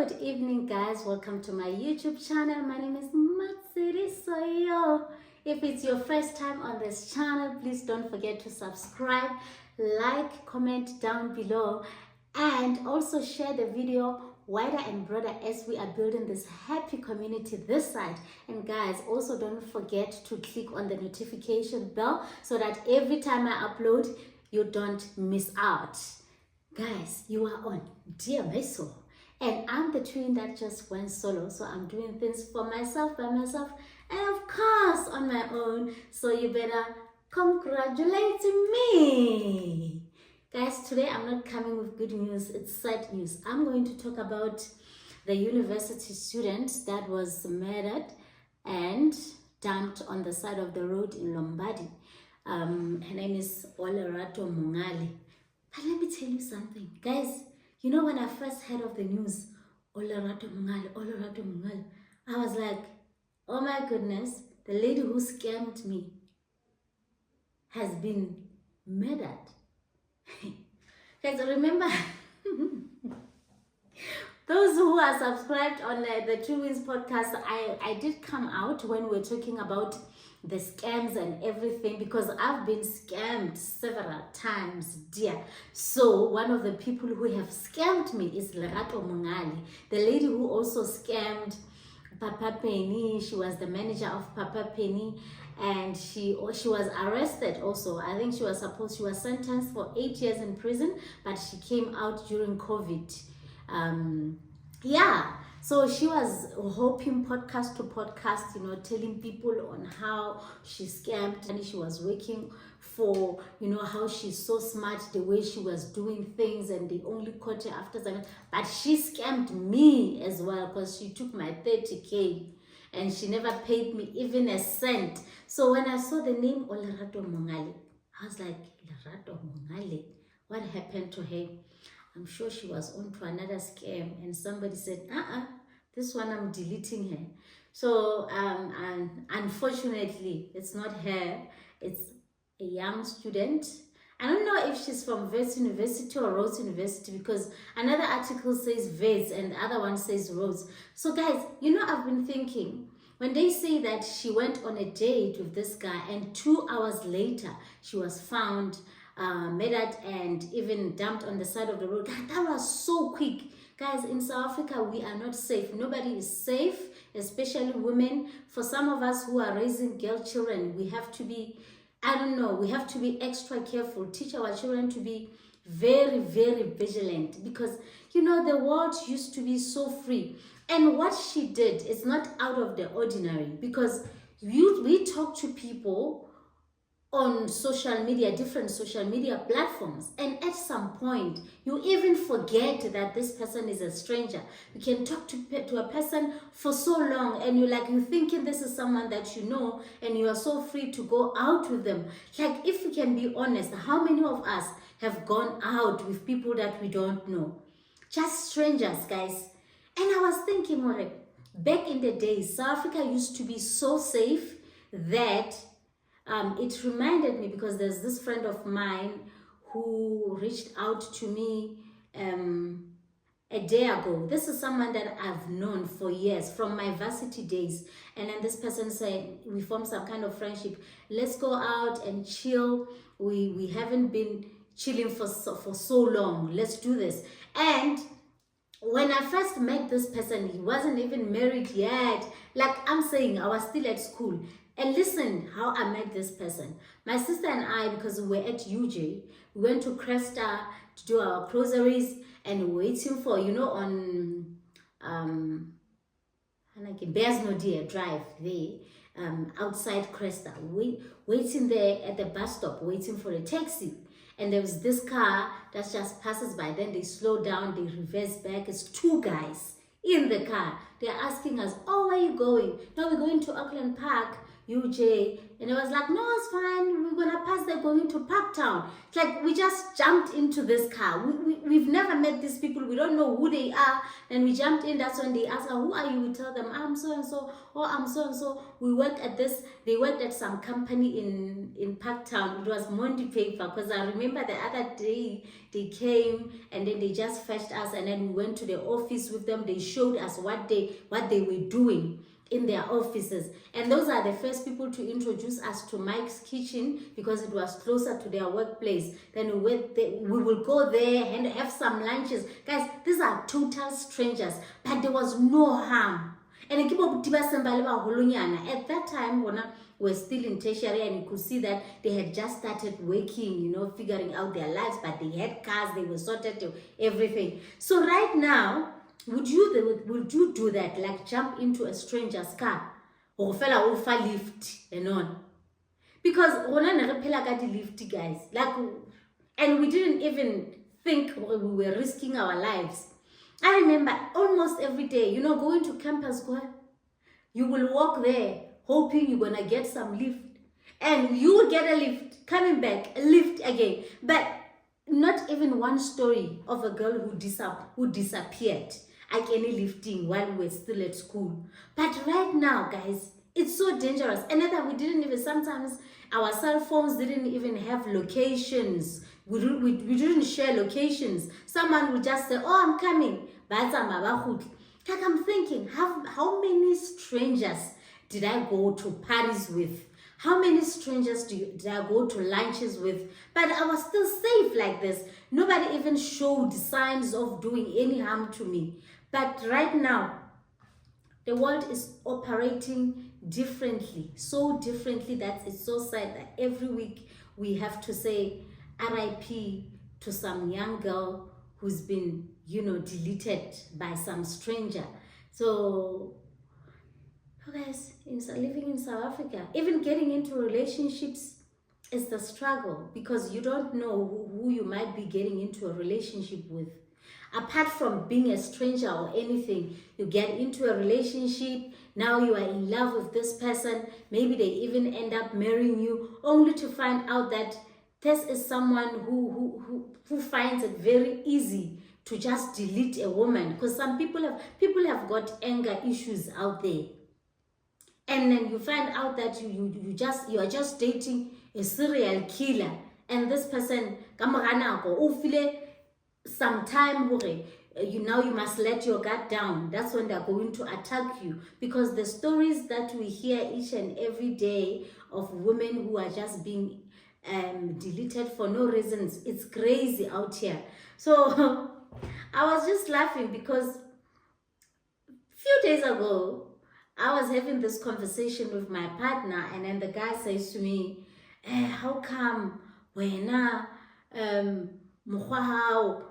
Good evening, guys. Welcome to my YouTube channel. My name is Matsiri Soyo. If it's your first time on this channel, please don't forget to subscribe, like, comment down below, and also share the video wider and broader as we are building this happy community this side. And guys, also don't forget to click on the notification bell so that every time I upload, you don't miss out. Guys, you are on Dear My Soul, and I'm the twin that just went solo, so I'm doing things for myself, by myself, and of course on my own, so you better congratulate me. Guys, today I'm not coming with good news, it's sad news. I'm going to talk about the university student that was murdered and dumped on the side of the road in Lombardy. Her name is Olerato Mongale. But let me tell you something, guys. You know, when I first heard of the news, Olerato Mongale, I was like, oh my goodness, the lady who scammed me has been murdered. Guys, remember, those who are subscribed on the Two Wins podcast, I did come out when we were talking about the scams and everything, because I've been scammed several times, dear. So one of the people who have scammed me is Lerato Mongale, the lady who also scammed Papa Penny. She was the manager of Papa Penny, and she was arrested also. I think she was sentenced for 8 years in prison, but she came out during COVID. Yeah, so she was hoping podcast to podcast, you know, telling people on how she scammed, and she was working for, you know, how she's so smart, the way she was doing things, and they only caught her after 7. But she scammed me as well, because she took my 30K and she never paid me even a cent. So when I saw the name Olerato Mongale, I was like, Lerato Mongale, what happened to her? I'm sure she was on to another scam, and somebody said, this one I'm deleting her. So and unfortunately, it's not her, it's a young student. I don't know if she's from Wits University or Rhodes University, because another article says Wits and the other one says Rhodes. So guys, you know, I've been thinking, when they say that she went on a date with this guy and 2 hours later she was found murdered and even dumped on the side of the road, that was so quick. Guys, in South Africa, we are not safe. Nobody is safe, especially women. For some of us who are raising girl children, we have to be, we have to be extra careful, teach our children to be very, very vigilant, because, you know, the world used to be so free. And what she did is not out of the ordinary, because we talk to people on social media, different social media platforms, and at some point you even forget that this person is a stranger. You can talk to a person for so long, and you're thinking this is someone that you know, and you are so free to go out with them. Like, if we can be honest, how many of us have gone out with people that we don't know? Just strangers, guys. And I was thinking, back in the day, South Africa used to be so safe that it reminded me, because there's this friend of mine who reached out to me a day ago. This is someone that I've known for years, from my varsity days. And then this person said, we formed some kind of friendship. Let's go out and chill. We haven't been chilling for so long. Let's do this. And when I first met this person, he wasn't even married yet. Like I'm saying, I was still at school. And listen how I met this person. My sister and I, because we were at UJ, we went to Cresta to do our groceries, and waiting for, you know, on Bears No Deer Drive there, outside Cresta, waiting there at the bus stop, waiting for a taxi. And there was this car that just passes by. Then they slow down, they reverse back. It's 2 guys in the car. They're asking us, oh, where are you going? No, we're going to Auckland Park UJ. And it was like, no, it's fine. We're going to pass there going to Parktown. It's like we just jumped into this car. We've never met these people. We don't know who they are. And we jumped in. That's when they asked, who are you? We tell them, I'm so-and-so. Oh, I'm so-and-so. We worked at this. They worked at some company in Parktown. It was Monday paper, because I remember the other day they came and then they just fetched us, and then we went to the office with them. They showed us what they were doing in their offices, and those are the first people to introduce us to Mike's Kitchen, because it was closer to their workplace. Then we went there, we will go there and have some lunches. Guys, these are total strangers, but there was no harm. And at that time, we were still in tertiary, and you could see that they had just started working, figuring out their lives, but they had cars, they were sorted to everything. So right now, would you do that, like jump into a stranger's car or fella offer lift and on? Because lift, guys, like, and we didn't even think we were risking our lives. I remember almost every day, going to Campus Square, you will walk there hoping you're gonna get some lift, and you will get a lift, coming back, a lift again. But not even one story of a girl who disappeared, like any lifting while we were still at school. But right now, guys, it's so dangerous. And that we didn't even, sometimes our cell phones didn't even have locations. We didn't share locations. Someone would just say, oh, I'm coming. Like I'm thinking, how many strangers did I go to parties with? How many strangers did I go to lunches with? But I was still safe like this. Nobody even showed signs of doing any harm to me. But right now, the world is operating differently, so differently that it's so sad that every week we have to say RIP to some young girl who's been, deleted by some stranger. So, guys, living in South Africa, even getting into relationships is the struggle, because you don't know who you might be getting into a relationship with. Apart from being a stranger or anything, you get into a relationship, now you are in love with this person, maybe they even end up marrying you, only to find out that this is someone who finds it very easy to just delete a woman, because some people have got anger issues out there. And then you find out that you are just dating a serial killer, and this person sometime you must let your guard down. That's when they're going to attack you, because the stories that we hear each and every day of women who are just being deleted for no reasons, it's crazy out here. So I was just laughing because a few days ago I was having this conversation with my partner, and then the guy says to me, how come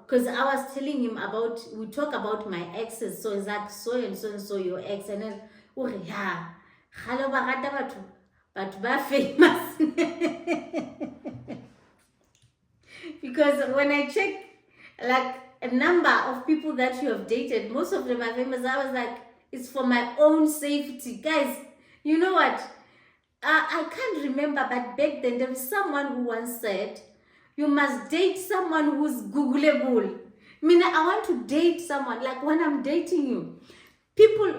because I was telling him we talk about my exes, so it's like so and so and so your ex, and then yeah, but ba famous. Because when I check like a number of people that you have dated, most of them are famous. I was like, it's for my own safety. Guys, you know what? I can't remember, but back then there was someone who once said, you must date someone who's Googleable. I mean, I want to date someone, like when I'm dating you, people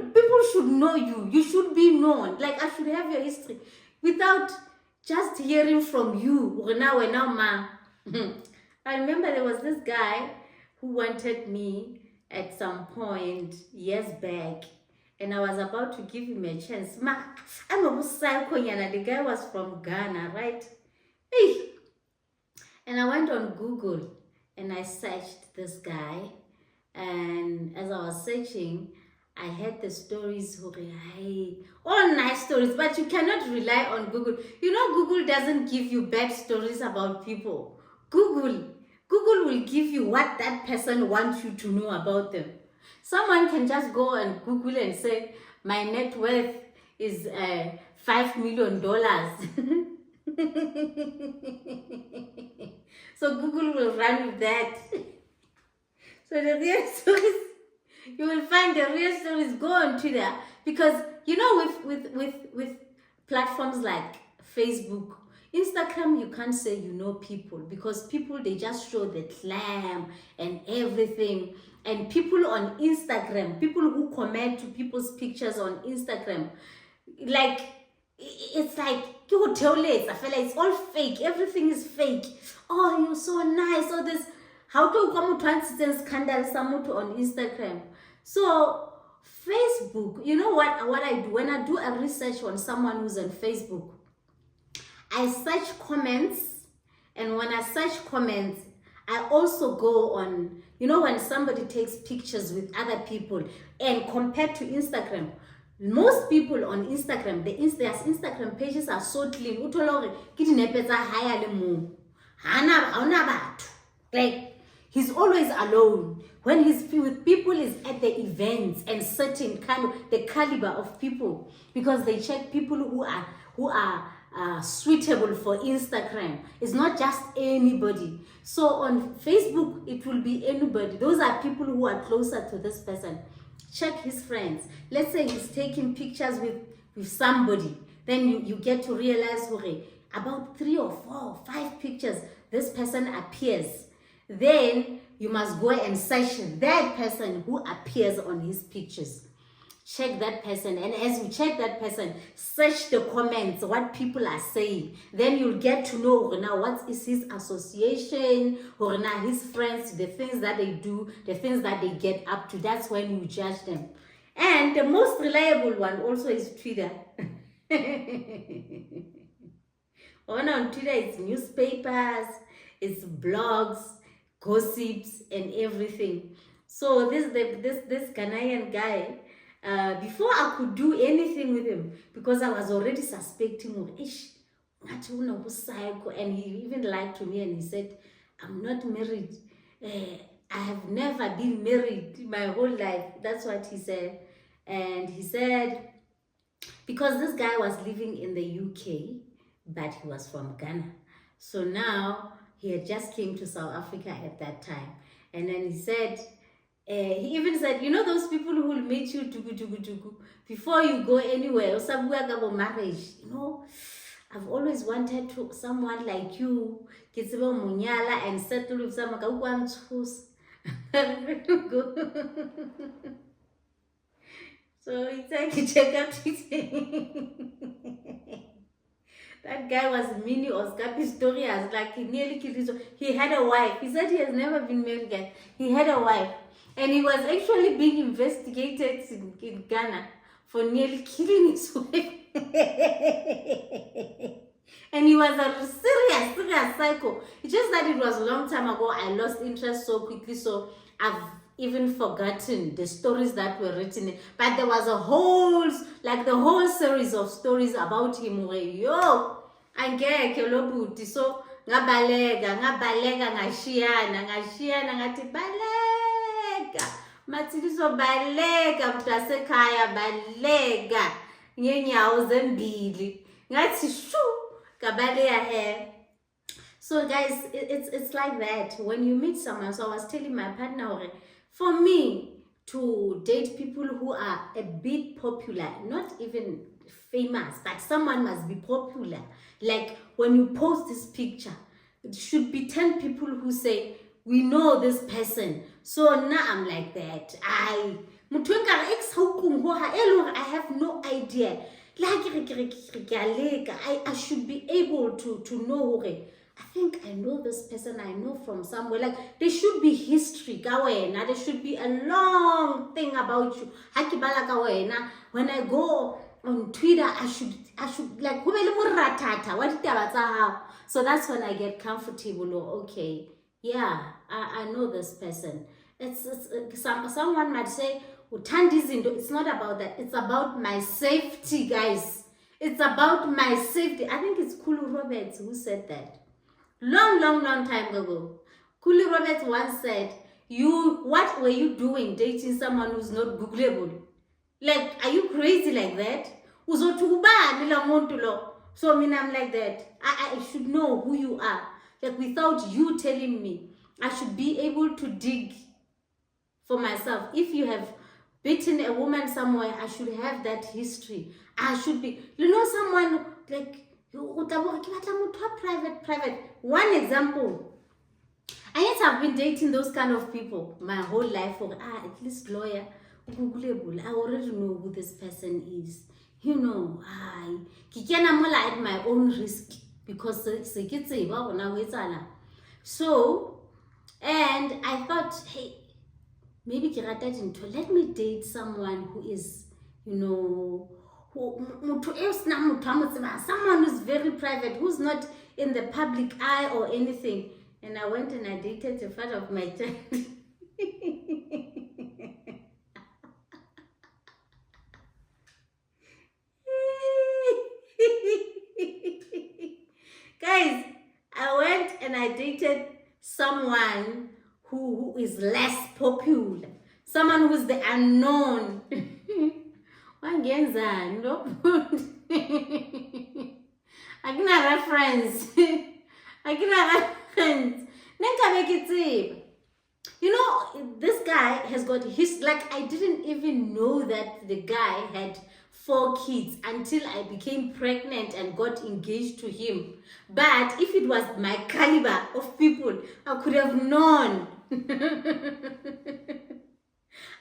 should know you. You should be known. Like I should have your history without just hearing from you. I remember there was this guy who wanted me at some point years back, and I was about to give him a chance. The guy was from Ghana, right? Hey. And I went on Google and I searched this guy, and as I was searching, I had the stories, all nice stories, but you cannot rely on Google. Google doesn't give you bad stories about people. Google will give you what that person wants you to know about them. Someone can just go and Google and say, my net worth is $5 million. So Google will run with that. So the real stories, you will find the real stories, go on Twitter, because with platforms like Facebook, Instagram, you can't say you know people, because people, they just show the glam and everything. And people on Instagram, people who comment to people's pictures on Instagram, like, it's like, I feel like it's all fake. Everything is fake. Oh, you're so nice. Oh, this, how to come to scandal someone on Instagram. So Facebook, you know what I do when I do a research on someone who's on Facebook? I search comments, and when I search comments, I also go on, when somebody takes pictures with other people, and compared to Instagram, most people on Instagram, their Instagram pages are so clean. Like, he's always alone. When he's with people, is at the events and certain kind of the caliber of people, because they check people who are suitable for Instagram. It's not just anybody. So on Facebook, it will be anybody. Those are people who are closer to this person. Check his friends. Let's say he's taking pictures with somebody. Then you get to realize, okay, about 3 or 4 or 5 pictures, this person appears. Then you must go and search that person who appears on his pictures. Check that person, and as you check that person, search the comments, what people are saying. Then you'll get to know now what is his association, or now his friends, the things that they do, the things that they get up to. That's when you judge them. And the most reliable one also is Twitter. On Twitter, it's newspapers, it's blogs, gossips, and everything. So this Ghanaian guy, before I could do anything with him, because I was already suspecting of and he even lied to me, and he said, I'm not married. I have never been married my whole life. That's what he said. And he said, because this guy was living in the UK, but he was from Ghana. So now he had just came to South Africa at that time. And then he said, he even said, those people who will meet you before you go anywhere, or somewhere about marriage, I've always wanted someone like you, and settle with someone. So it's like, check out that guy was mini Oscar Pistorius, like he nearly killed his wife. He had a wife. He said he has never been married again. He had a wife. And he was actually being investigated in Ghana for nearly killing his wife. And he was a serious psycho. It's just that it was a long time ago. I lost interest so quickly, so I've even forgotten the stories that were written. But there was the whole series of stories about him where, angeke lo buti. So ngabalega ngashiyana ngathi balega matsiliso balega mntasekhaya balega ngenyawo zembili ngathi shu kabaleya hair. So guys, it's like that when you meet someone. So I was telling my partner, for me to date people who are a bit popular, not even famous, but someone must be popular. Like when you post this picture, it should be 10 people who say, we know this person. So now I'm like that. I have no idea. Like I should be able to know. I think I know this person. I know from somewhere. Like there should be history. Now there should be a long thing about you. When I go on Twitter, I should like so that's when I get comfortable. Okay, yeah, I know this person. It's someone might say, it's not about that. It's about my safety, guys. It's about my safety. I think it's Kulu Roberts who said that. Long time ago. Kulu Roberts once said, what were you doing dating someone who's not Googleable? Like, are you crazy like that? So I'm like that. I should know who you are. Like, without you telling me, I should be able to dig for myself. If you have beaten a woman somewhere, I should have that history. I should be, you know, someone like, private. One example, I guess I've been dating those kind of people my whole life. For at least lawyer, I already know who this person is. You know, I at my own risk because so, and I thought, hey, maybe let me date someone who is, you know, someone who's very private, who's not in the public eye or anything. And I went and I dated the father of my child. Guys, I went and I dated someone who is less popular, someone who's the unknown. Wangenzani lo? Akuna reference. You know, this guy has got his, like, I didn't even know that the guy had 4 kids until I became pregnant and got engaged to him. But if it was my caliber of people, I could have known.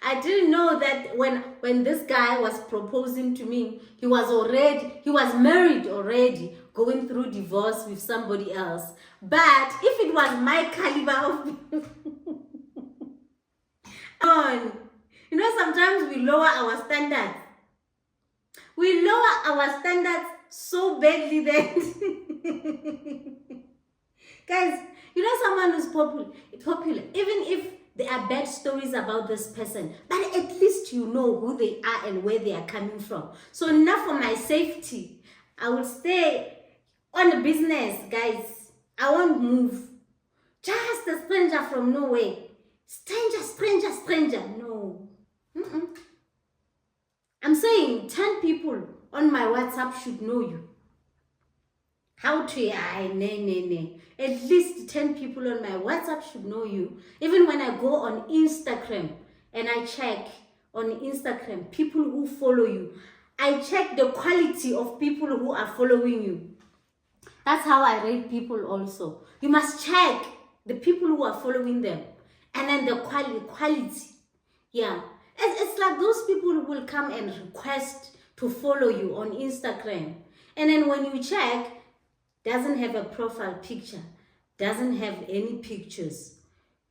I didn't know that when this guy was proposing to me, he was married already, going through divorce with somebody else. But if it was my caliber of you know, sometimes we lower our standards. We lower our standards so badly that guys, you know, someone who's popular, even if there are bad stories about this person, but at least you know who they are and where they are coming from. So now for my safety, I will stay on the business, guys. I won't move. Just a stranger from nowhere. Stranger. No. I'm saying 10 people on my WhatsApp should know you. How to at least 10 people on my WhatsApp should know you. Even when I go on Instagram and I check on Instagram people who follow you, I check the quality of people who are following you. That's how I rate people also. You must check the people who are following them and then the quality. Yeah. It's like those people who will come and request to follow you on Instagram. And then when you check, doesn't have a profile picture, doesn't have any pictures.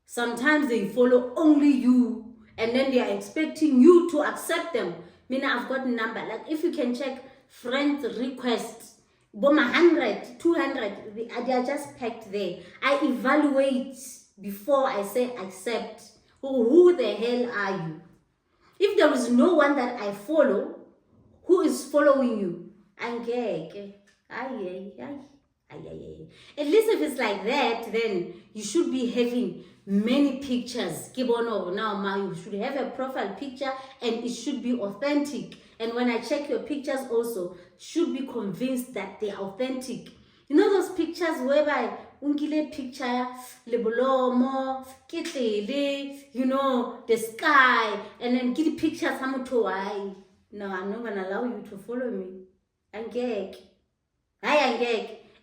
Sometimes they follow only you and then they are expecting you to accept them. I've got a number. Like if you can check friend requests, 100, 200, they are just packed there. I evaluate before I say accept. Who the hell are you? If there is no one that I follow, who is following you? At least if it's like that, then you should be having many pictures. Now you should have a profile picture and it should be authentic. And when I check your pictures also, should be convinced that they are authentic. You know those pictures whereby unkile picture lebolomo kitlele, you know, the sky, and then get pictures hamutoai. No, I'm not gonna allow you to follow me. Angek.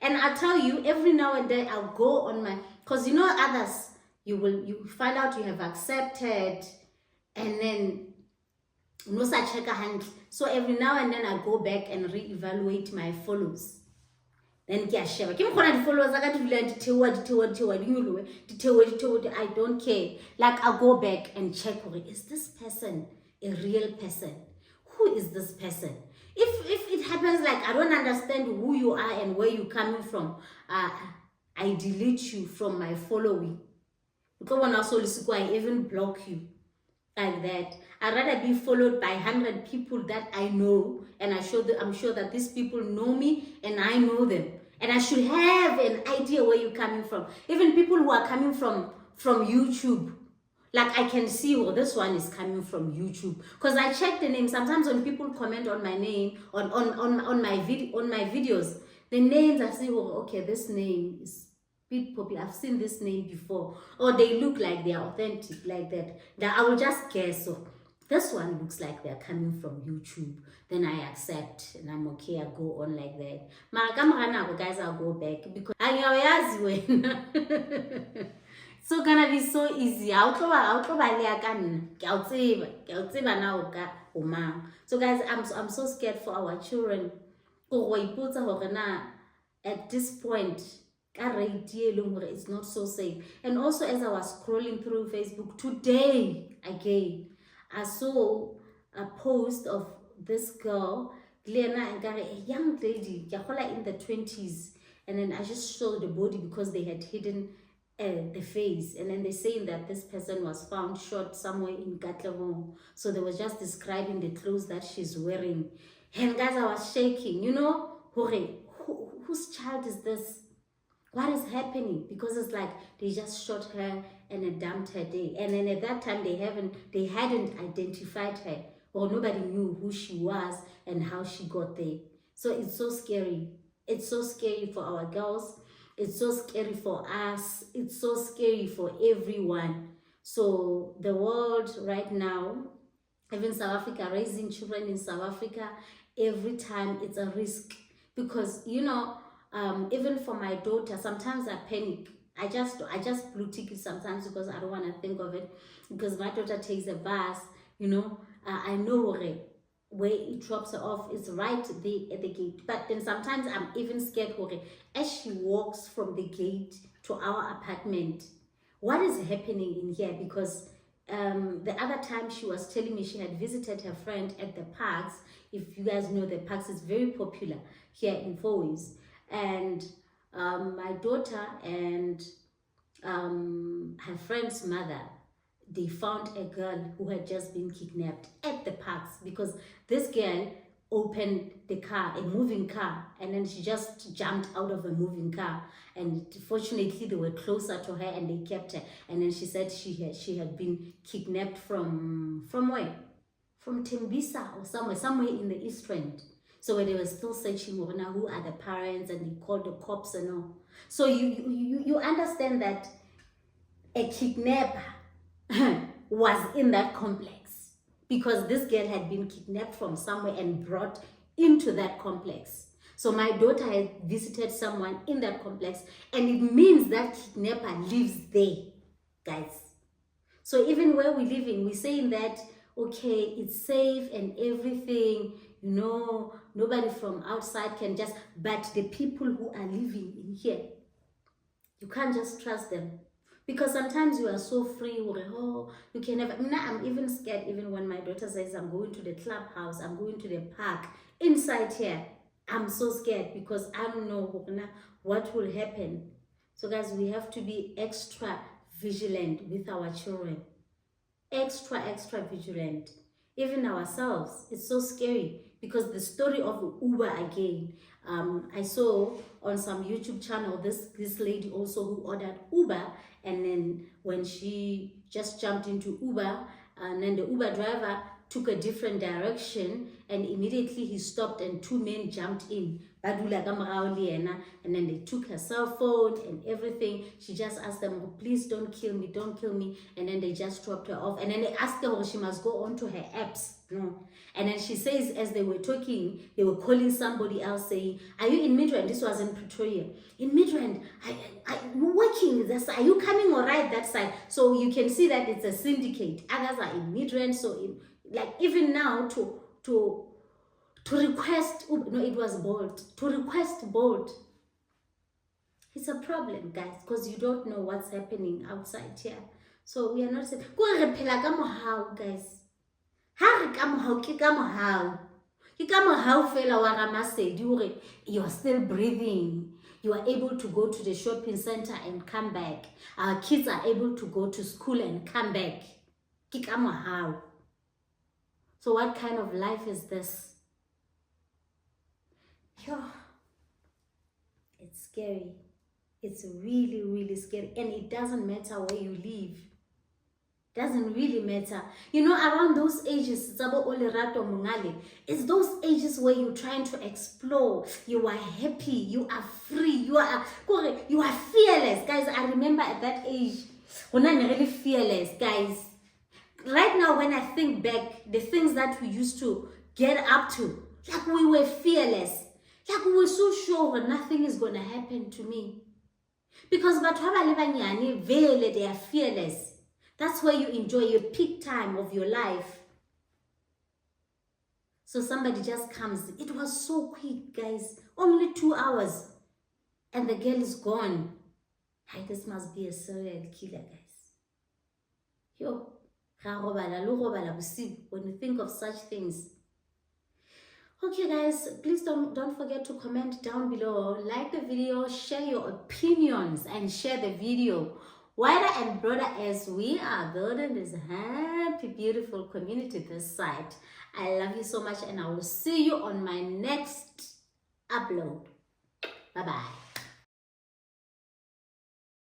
And I'll tell you, every now and then I'll go on my, because you know others, you find out you have accepted, and then no such check a hand. So every now and then I go back and reevaluate my follows. Then followers I don't care. Like I'll go back and check, is this person a real person? Who is this person? If it happens like I don't understand who you are and where you're coming from, I delete you from my following. Because when I even block you like that. I'd rather be followed by 100 people that I know, and I'm sure that these people know me and I know them. And I should have an idea where you're coming from. Even people who are coming from YouTube. Like I can see, this one is coming from YouTube. Because I check the name. Sometimes when people comment on my name, on my videos, the names I say, okay, this name is bit popular. I've seen this name before. Or they look like they are authentic, like that. That I will just guess. So this one looks like they're coming from YouTube. Then I accept and I'm okay, I go on like that. Mara guys, I'll go back because it's so gonna be so easy. So guys, I'm so scared for our children. At this point, it's not so safe. And also, as I was scrolling through Facebook today again, I saw a post of this girl, Glenna, and a young lady, in the 20s, and then I just saw the body because they had hidden the face, and then they're saying that this person was found shot somewhere in Katlehong. So they were just describing the clothes that she's wearing, and guys, I was shaking, whose child is this? What is happening? Because it's like they just shot her and then dumped her there, and then at that time they hadn't identified her, or nobody knew who she was and how she got there. So it's so scary. It's so scary for our girls. It's so scary for us. It's so scary for everyone. So the world right now, even South Africa, raising children in South Africa, every time it's a risk. Because, even for my daughter, sometimes I panic. I just blue tick it sometimes because I don't want to think of it. Because my daughter takes a bus, I know where it drops her off is right there at the gate. But then sometimes I'm even scared as she walks from the gate to our apartment, what is happening in here? Because the other time she was telling me she had visited her friend at the parks. If you guys know the parks, it's very popular here in Fourways. And my daughter and her friend's mother, they found a girl who had just been kidnapped at the parks, because this girl opened the car, a moving car, and then she just jumped out of a moving car, and fortunately they were closer to her and they kept her. And then she said she had been kidnapped from where? From Tembisa or somewhere in the East Rand. So when they were still searching who are the parents, and they called the cops and all. So you understand that a kidnapper was in that complex, because this girl had been kidnapped from somewhere and brought into that complex. So my daughter had visited someone in that complex, and it means that kidnapper lives there, guys. So even where we're living, we're saying that, okay, it's safe and everything, nobody from outside can just, but the people who are living in here, you can't just trust them. Because sometimes you are so free, you can never. I'm even scared, even when my daughter says, I'm going to the clubhouse, I'm going to the park, inside here, I'm so scared because I don't know what will happen. So guys, we have to be extra vigilant with our children. Extra vigilant. Even ourselves, it's so scary. Because the story of Uber again, I saw on some YouTube channel, this lady also who ordered Uber, and then when she just jumped into Uber, and then the Uber driver took a different direction, and immediately he stopped and two men jumped in. And then they took her cell phone and everything. She just asked them, please don't kill me, and then they just dropped her off. And then they asked her, she must go on to her apps. No. And then she says, as they were talking, they were calling somebody else saying, are you in Midrand? This was in Pretoria. In Midrand, I'm working. Are you coming all right that side? So you can see that it's a syndicate. Others are in Midrand. So even now to request, it was Bolt. To request Bolt, it's a problem, guys, because you don't know what's happening outside here. So we are not saying, how, guys. You are still breathing. You are able to go to the shopping center and come back. Our kids are able to go to school and come back. So what kind of life is this? It's scary. It's really, really scary. And it doesn't matter where you live. Doesn't really matter. Around those ages, it's those ages where you're trying to explore. You are happy. You are free. You are fearless. Guys, I remember at that age, when I'm really fearless, guys. right now, when I think back, the things that we used to get up to, like we were fearless, like we were so sure that nothing is going to happen to me. Because they are fearless. That's where you enjoy your peak time of your life. So somebody just comes. It was so quick, guys. Only 2 hours. And the girl is gone. Hey, this must be a serial killer, guys. Yo, when you think of such things. Okay, guys, please don't forget to comment down below, like the video, share your opinions, and share the video. Wider and broader as we are building this happy, beautiful community this side. I love you so much, and I will see you on my next upload. Bye-bye.